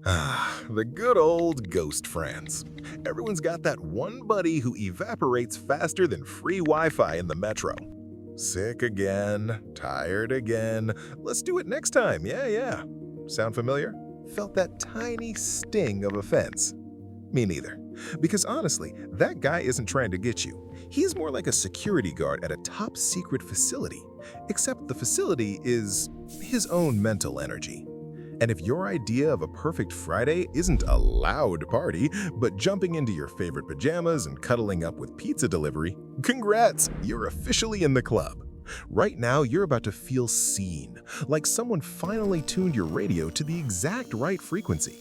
Ah, the good old ghost friends. Everyone's got that one buddy who evaporates faster than free Wi-Fi in the metro. Sick again, tired again, let's do it next time, yeah. Sound familiar? Felt that tiny sting of offense? Me neither. Because honestly, that guy isn't trying to get you. He's more like a security guard at a top-secret facility, except the facility is his own mental energy. And if your idea of a perfect Friday isn't a loud party, but jumping into your favorite pajamas and cuddling up with pizza delivery, congrats, you're officially in the club. Right now, you're about to feel seen, like someone finally tuned your radio to the exact right frequency.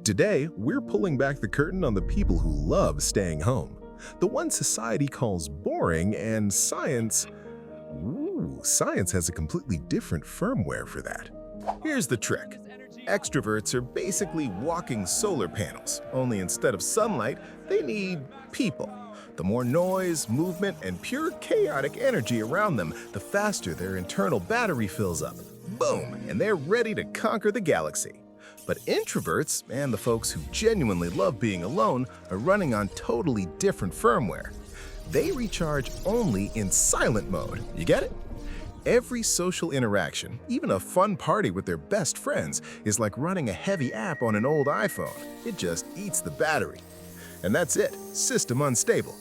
Today, we're pulling back the curtain on the people who love staying home, the one society calls boring, and science has a completely different firmware for that. Here's the trick. Extroverts are basically walking solar panels, only instead of sunlight, they need people. The more noise, movement, and pure chaotic energy around them, the faster their internal battery fills up. Boom, and they're ready to conquer the galaxy. But introverts, and the folks who genuinely love being alone, are running on totally different firmware. They recharge only in silent mode. You get it? Every social interaction, even a fun party with their best friends, is like running a heavy app on an old iPhone. It just eats the battery. And that's it, system unstable.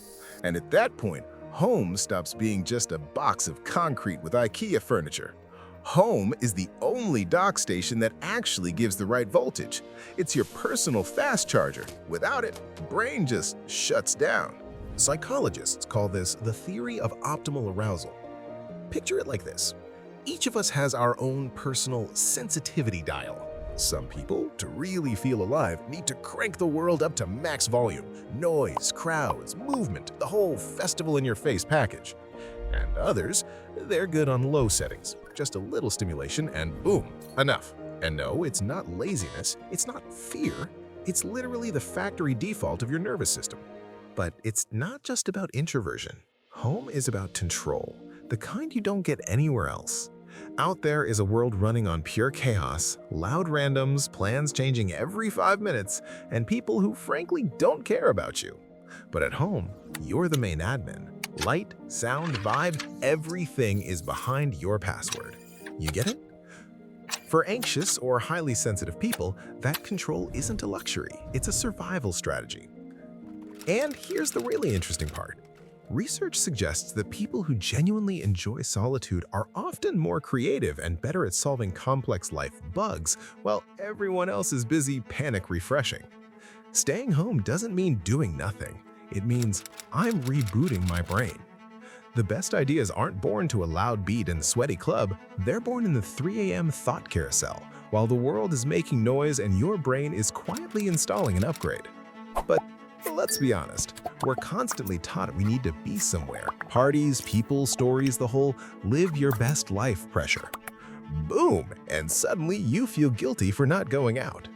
And at that point, home stops being just a box of concrete with IKEA furniture. Home is the only dock station that actually gives the right voltage. It's your personal fast charger. Without it, brain just shuts down. Psychologists call this the theory of optimal arousal. Picture it like this. Each of us has our own personal sensitivity dial. Some people, to really feel alive, need to crank the world up to max volume. Noise, crowds, movement, the whole festival-in-your-face package. And others, they're good on low settings. Just a little stimulation and boom, enough. And no, it's not laziness, it's not fear. It's literally the factory default of your nervous system. But it's not just about introversion. Home is about control. The kind you don't get anywhere else. Out there is a world running on pure chaos, loud randoms, plans changing every 5 minutes, and people who frankly don't care about you. But at home, you're the main admin. Light, sound, vibe, everything is behind your password. You get it? For anxious or highly sensitive people, that control isn't a luxury, it's a survival strategy. And here's the really interesting part. Research suggests that people who genuinely enjoy solitude are often more creative and better at solving complex life bugs, while everyone else is busy panic refreshing. Staying home doesn't mean doing nothing. It means I'm rebooting my brain. The best ideas aren't born to a loud beat and sweaty club, they're born in the 3 a.m. thought carousel, while the world is making noise and your brain is quietly installing an upgrade. But let's be honest, we're constantly taught we need to be somewhere. Parties, people, stories, the whole live your best life pressure. Boom, and suddenly you feel guilty for not going out.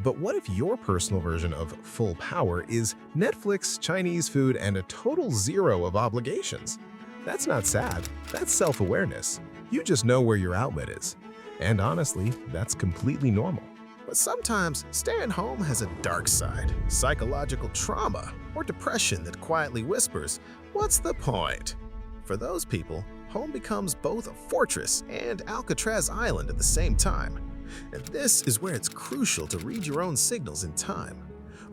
But what if your personal version of full power is Netflix, Chinese food, and a total zero of obligations? That's not sad, that's self-awareness. You just know where your outlet is. And honestly, that's completely normal. But sometimes, staying home has a dark side, psychological trauma, or depression that quietly whispers, "What's the point?" For those people, home becomes both a fortress and Alcatraz Island at the same time. And this is where it's crucial to read your own signals in time.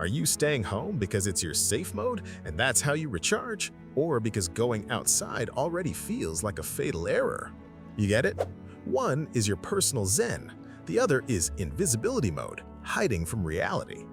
Are you staying home because it's your safe mode and that's how you recharge? Or because going outside already feels like a fatal error? You get it? One is your personal zen. The other is invisibility mode, hiding from reality.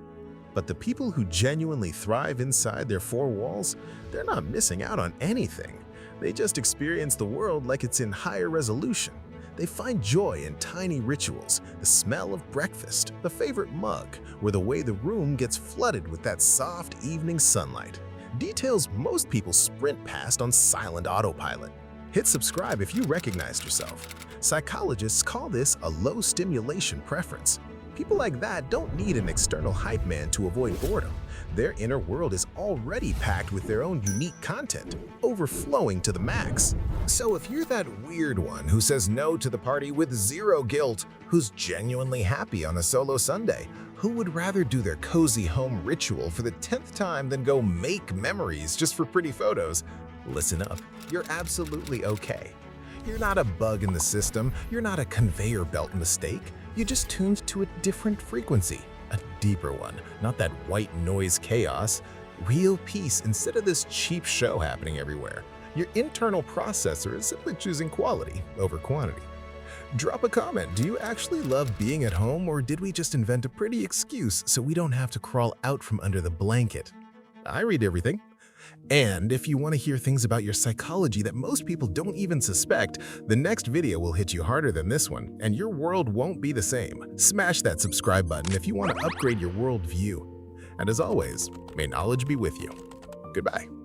But the people who genuinely thrive inside their four walls, they're not missing out on anything. They just experience the world like it's in higher resolution. They find joy in tiny rituals, the smell of breakfast, the favorite mug, or the way the room gets flooded with that soft evening sunlight. Details most people sprint past on silent autopilot. Hit subscribe if you recognized yourself. Psychologists call this a low-stimulation preference. People like that don't need an external hype man to avoid boredom. Their inner world is already packed with their own unique content, overflowing to the max. So if you're that weird one who says no to the party with zero guilt, who's genuinely happy on a solo Sunday, Who would rather do their cozy home ritual for the 10th time than go make memories just for pretty photos? Listen up, you're absolutely okay. You're not a bug in the system, you're not a conveyor belt mistake. You just tuned to a different frequency, a deeper one, not that white noise chaos. Real peace instead of this cheap show happening everywhere. Your internal processor is simply choosing quality over quantity. Drop a comment. Do you actually love being at home, or did we just invent a pretty excuse so we don't have to crawl out from under the blanket? I read everything. And if you want to hear things about your psychology that most people don't even suspect, the next video will hit you harder than this one, and your world won't be the same. Smash that subscribe button if you want to upgrade your worldview. And as always, may knowledge be with you. Goodbye.